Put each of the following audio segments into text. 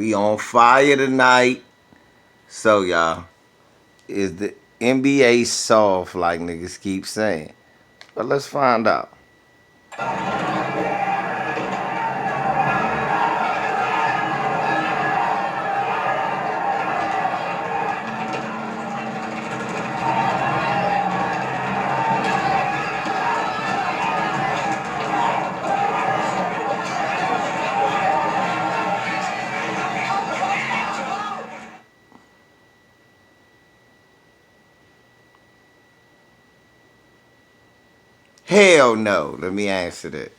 We on fire tonight. So, y'all, is the NBA soft like niggas keep saying? But let's find out. Hell no. Let me answer that.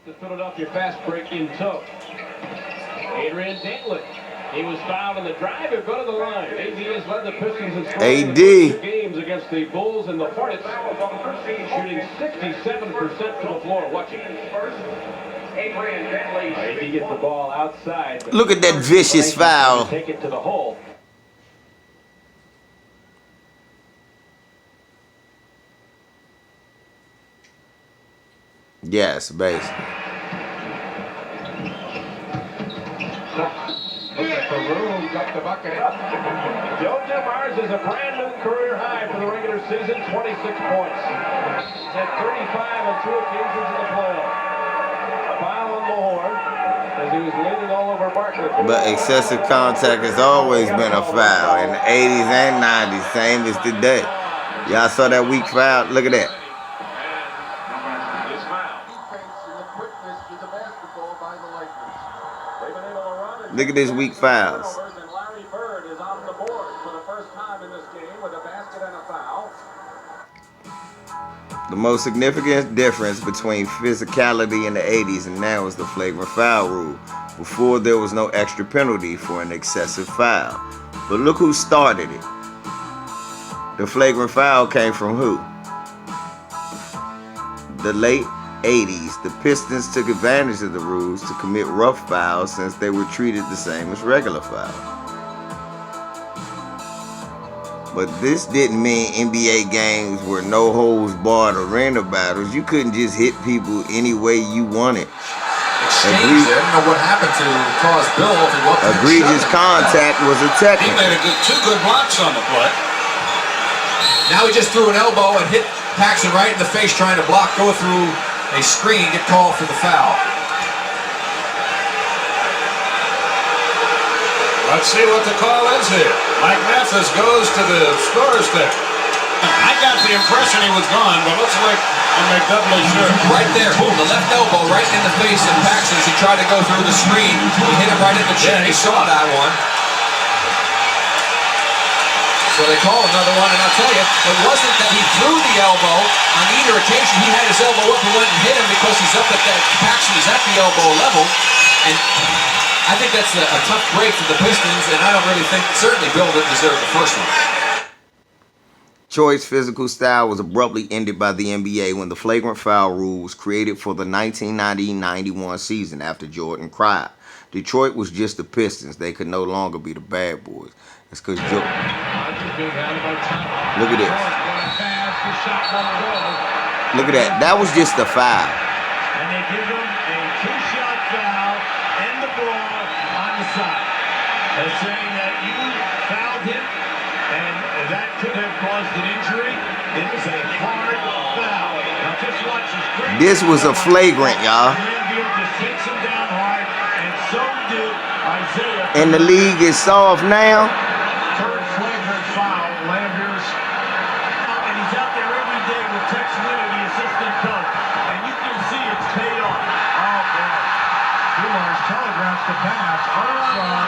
The Philadelphia fast break in tow. Adrian Dantley. He was fouled in the drive. He'll go to the line. AD has led the Pistons in scoring in the 2 games against the Bulls and the Hornets, shooting 67% to the floor. Watching. Adrian Dantley. AD gets the ball outside. Look at that vicious foul. Take it to the hole. Yes, basically. Peru got the bucket. Joe Dumars is a brand new career high for the regular season, 26 points. He's had 35 on 2 occasions in the playoffs. A foul on the horn as he was leaning all over Barkley. But excessive contact has always been a foul in the 80s and 90s, same as today. Y'all saw that weak foul? Look at that. Look at this weak fouls. Larry Bird is on the board for the first time in this game with a basket and a foul. The most significant difference between physicality in the 80s and now is the flagrant foul rule. Before, there was no extra penalty for an excessive foul. But look who started it. The flagrant foul came from who? The late 80s, the Pistons took advantage of the rules to commit rough fouls since they were treated the same as regular fouls. But this didn't mean NBA games were no holds barred arena battles. You couldn't just hit people any way you wanted. I don't know what happened to cause Bill to go up. Egregious contact was a technical. He made two good blocks on the play. Now he just threw an elbow and hit Paxson right in the face trying to block, go through a screen, get called for the foul. Let's see what the call is here. Mike Mathis goes to the scorer's stick. I got the impression he was gone, but let's wait and make doubly sure. Right there, boom, the left elbow right in the face of Paxson as he tried to go through the screen. He hit him right in the chin. He saw that one. So they call another one, and I'll tell you, it wasn't that he threw the elbow on either occasion. He had his elbow up and went and hit him because he's up at that, Paxson is at the elbow level. And I think that's a tough break for the Pistons, and I don't really think, certainly Bill didn't deserve the first one. Troy's physical style was abruptly ended by the NBA when the flagrant foul rule was created for the 1990-91 season after Jordan cried. Detroit was just the Pistons. They could no longer be the bad boys. It's because Look at this. Look at that. That was just a foul. And they give him a 2-shot foul and the ball on the side. They're saying that you fouled him and that could have caused an injury. It is a hard foul. Now just watch this. This was a flagrant, y'all. And the league is soft now. Third flagrant foul, Landers. And he's out there every day with Tex Winter, the assistant coach. And you can see it's paid off. Oh, boy. Dumars telegraphs the pass. Armstrong,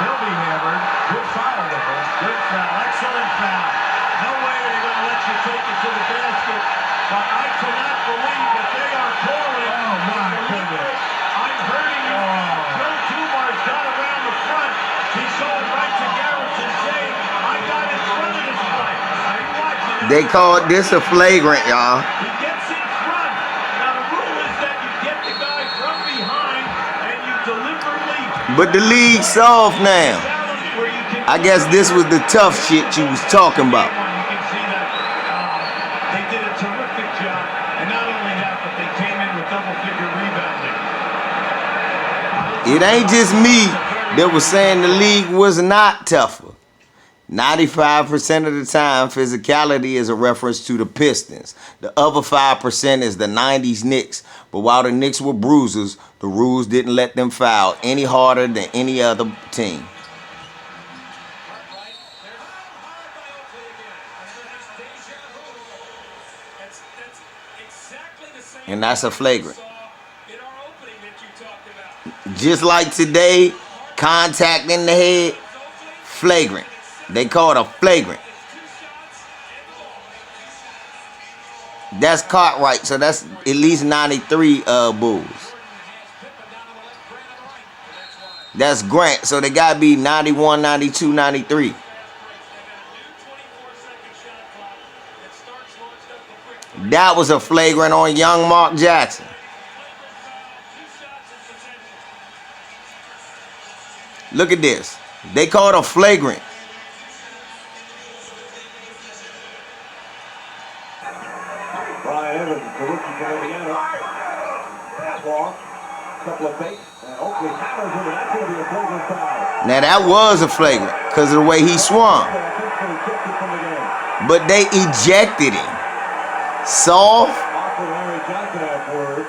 he'll be hammered. Good foul, Liberal. Good foul. Excellent foul. No way they're going to let you take it to the basket. But I cannot believe that they are calling. Oh, my goodness. I'm hurting you. Joe Dumars got around the front. He's going right to Garrison saying, I got in front of this guy. Are you watching? They called this a flagrant, y'all. He gets in front. Now the rule is that you get the guy from behind and you deliberately. But the league's soft now. I guess this was the tough shit you was talking about. You can see that They did a terrific job, and not only that, but they came in with double-figure rebounding. It ain't just me that was saying the league was not tougher. 95% of the time, physicality is a reference to the Pistons. The other 5% is the 90s Knicks. But while the Knicks were bruisers, the rules didn't let them foul any harder than any other team. And that's a flagrant. Just like today, contact in the head, flagrant. They call it a flagrant. That's Cartwright, so that's at least 93 Bulls. That's Grant, so they got to be 91, 92, 93. That was a flagrant on young Mark Jackson. Look at this. They call it a flagrant. Brian Evans, the rookie from Indiana. Walk, couple of fakes, and Oakley hammers him, and that's going to be a flagrant foul. Now that was a flagrant because of the way he swung. But they ejected him. Soft. Awkward Larry Johnson afterwards.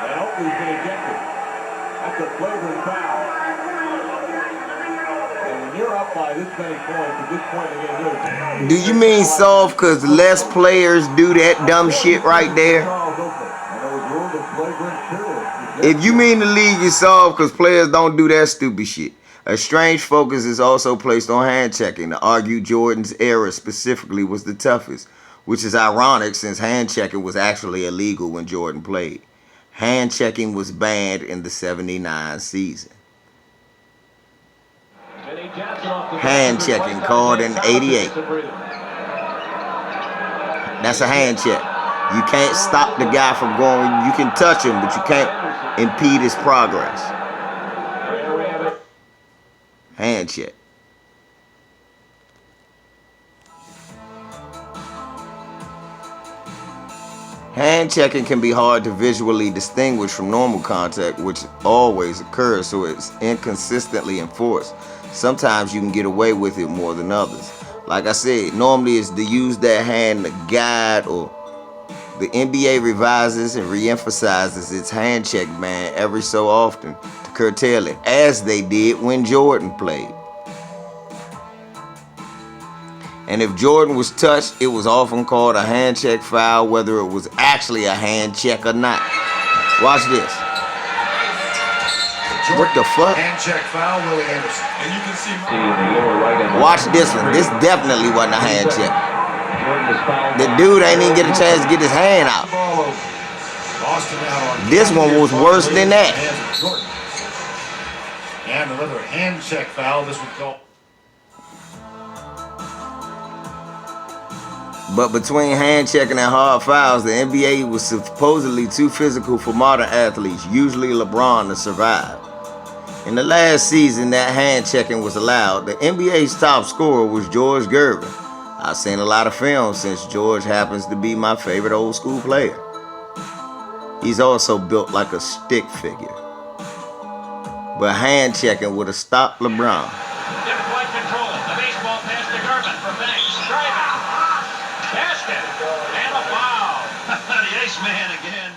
And Oakley's been ejected. That's a flagrant foul. And when you're up by this many points, at this point in the game, Do you mean soft because less players do that dumb shit right there? If you mean the league is soft because players don't do that stupid shit. A strange focus is also placed on hand checking to argue Jordan's era specifically was the toughest, which is ironic since hand checking was actually illegal when Jordan played. Hand checking was banned in the '79 season. Hand checking called in '88. That's a hand check. You can't stop the guy from going. You can touch him, but you can't impede his progress. Hand check. Hand checking can be hard to visually distinguish from normal contact, which always occurs, so it's inconsistently enforced. Sometimes you can get away with it more than others. Like I said, normally it's to use that hand to guide, or the NBA revises and reemphasizes its hand check ban every so often to curtail it, as they did when Jordan played. And if Jordan was touched, it was often called a hand check foul, whether it was actually a hand check or not. Watch this. What the fuck? Hand check foul, Willie Anderson. And you can see Watch this one. This definitely wasn't a hand check. The dude ain't even get a chance to get his hand out. This one was worse than that. And another hand check foul. This would call. But between hand checking and hard fouls, the NBA was supposedly too physical for modern athletes, usually LeBron, to survive. In the last season that hand checking was allowed, the NBA's top scorer was George Gervin. I've seen a lot of films since George happens to be my favorite old school player. He's also built like a stick figure. But hand checking would have stopped LeBron. Depth-wide control. The baseball pass to Gervin for Banks. Driving. Basket. And a foul. The ace man again.